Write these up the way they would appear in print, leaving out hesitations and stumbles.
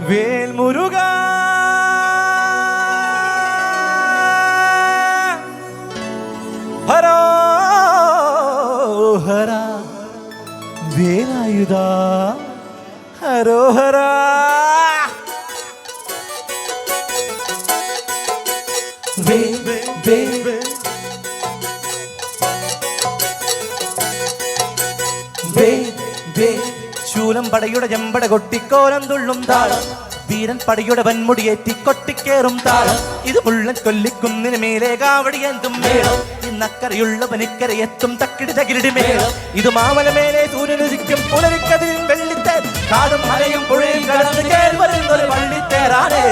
வேல் முருகா ஹரோ ஹரா வேலாயுதா ஹரோ ஹரா வே வே வே வே வே ശൂലം പടയുടെ ചെമ്പട കൊട്ടിക്കോലം തുള്ളും താളം വീരൻ പടയുടെ വൻമുടിയേറ്റി കൊട്ടിക്കേറും താളം ഇത് മുള്ളൻ കൊല്ലിക്കുന്നിന് മേലെ കാവടിയെന്തും മേളം ഇന്നക്കരയുള്ള പനിക്കരയെത്തും തക്കിടി തകിരിടി മേളം ഇത് മാമല മേലെ സൂര്യനുദിക്കും പുലരിക്കതിരിൻ വെള്ളിത്തേർ കാടും മലയും പുഴയും കടന്ന് കേൾ വരുന്നൊരു വള്ളിത്തേറാണ്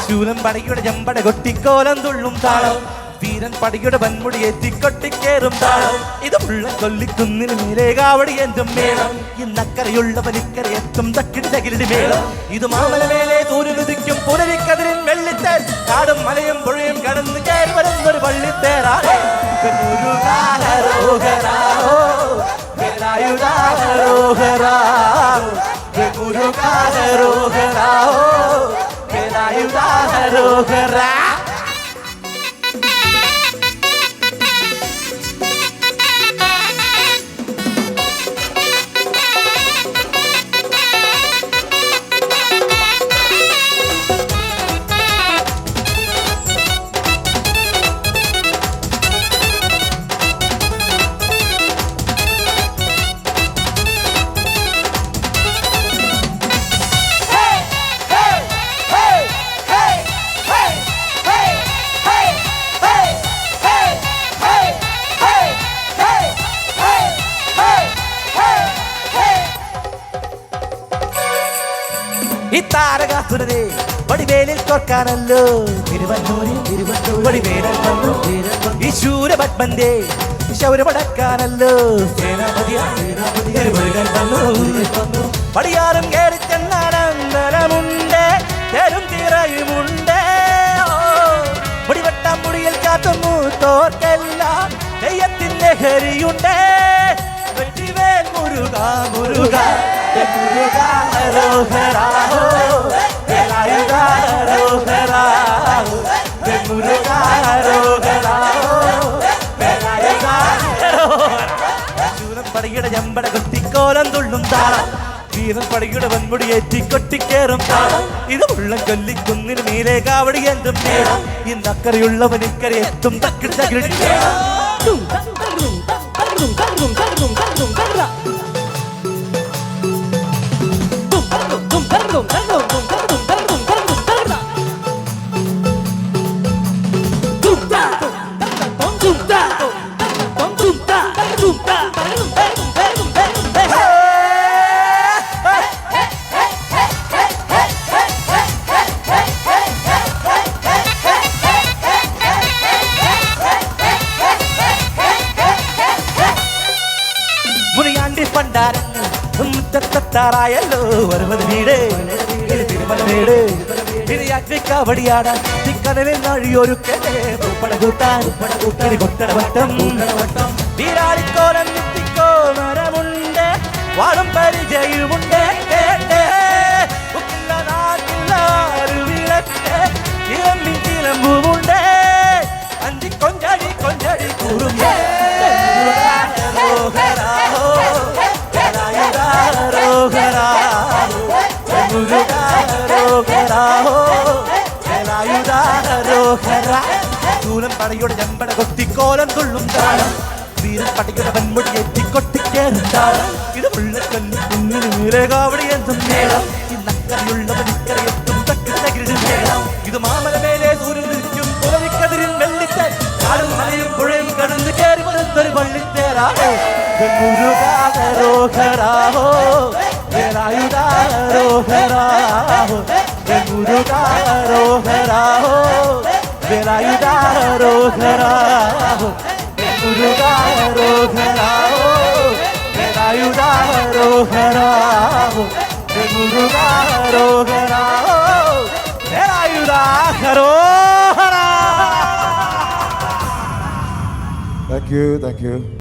ശൂലം പടയുടെ ചെമ്പട കൊട്ടിക്കോലം തുള്ളും താളം വീരൻ പടയുടെ വൻമുടിയേറ്റി കൊട്ടിക്കേറും താളം ഇത് മുള്ളൻ കൊല്ലിക്കുന്നിന് മേലെ കാവടിയെന്തും മേളം ഇന്നക്കരയുള്ള പനിക്കരയെത്തും തക്കിടി തകിരിടി മേളം ഇത് മാമല മേലെ സൂര്യനുദിക്കും പുലരിക്കതിരിൻ വെള്ളിത്തേർ കാടും മലയും പുഴയും കടന്ന് കേൾ വരുന്നൊരു വള്ളിത്തേറാണ് താരകാസുരനെ വടിവേലിൽ തോർക്കാനല്ലോ തിരുവന്നൂരിൽ വടിവേലൻ വന്നു ഈ ശൂരപത്മന്റെ ശൗരമടക്കാനല്ലോ സേനാപതിയാൻ വന്നു പടിയാറും കയറി ചെന്നാനന്തരമുണ്ട് തരും തിറയുമുണ്ട് മുടിവെട്ടാം മുടിയിൽ കാത്തുന്നു തോർക്കെല്ലാം തെയ്യത്തിന്റെ ഹരിയുണ്ട് വെട്ടിവേൽ മുരുക മുരുക പടയുടെ ചെമ്പട കൊട്ടിക്കോലം തുള്ളും താളം വീരൻ പടയുടെ വൻമുടിയേറ്റി കൊട്ടിക്കേറും താളം ഇത് മുള്ളൻ കൊല്ലിക്കുന്നിന് മേലെ കാവടിയെന്തും നേരം ഇന്നക്കരയുള്ള പനിക്കരയെത്തും തക്കിടി തകിടി മുറ്റത്താറായല്ലോ വരുന്നത് വീട് തിരുമല വീട് കബടിയാടാൻ തിക്കടലിൽ നഴിയൊരുക്കെ പൂപ്പട കൂട്ടാൻ കൊട്ടടവട്ടം വീരാളിക്കോലം നിത്തിക്കോ മരമുണ്ട് വാളും പരിചയമുണ്ട് ഇളമ്പുമുണ്ട് അഞ്ചി കൊഞ്ചടി കൊഞ്ചടി കൂറും ശൂലം പടയുടെ ചെമ്പട കൊട്ടിക്കോലം തുള്ളും താളം വീരൻ പടയുടെ വൻമുടിയേറ്റി കൊട്ടിക്കേറും താളം ഇത് മുള്ളക്കല്ലി കുന്നിന് മേലെ കാവടിയെന്തും നേരം ഇന്നക്കരയുള്ള പനിക്കരയെത്തും തക്കിടി തകിരിടി നേരം ഇത് മാമല മേലെ സൂര്യനുദിക്കും പുലരിക്കതിരിൻ വെള്ളിത്തേർ കാടും മലയും പുഴയും കടന്ന് കേറി വരുന്നൊരു വള്ളിത്തേറാണ് മുരുകാരോഹരാഹോ വേലായുധാരോഹരാഹോ മുരുകാരോഹരാഹോ വേലായുധാരോഹരാഹോ മുരുകാരോഹരാഹോ വേലായുധാരോഹരാഹോ മുരുകാരോഹരാഹോ വേലായുധാരോഹരാ താങ്ക് യു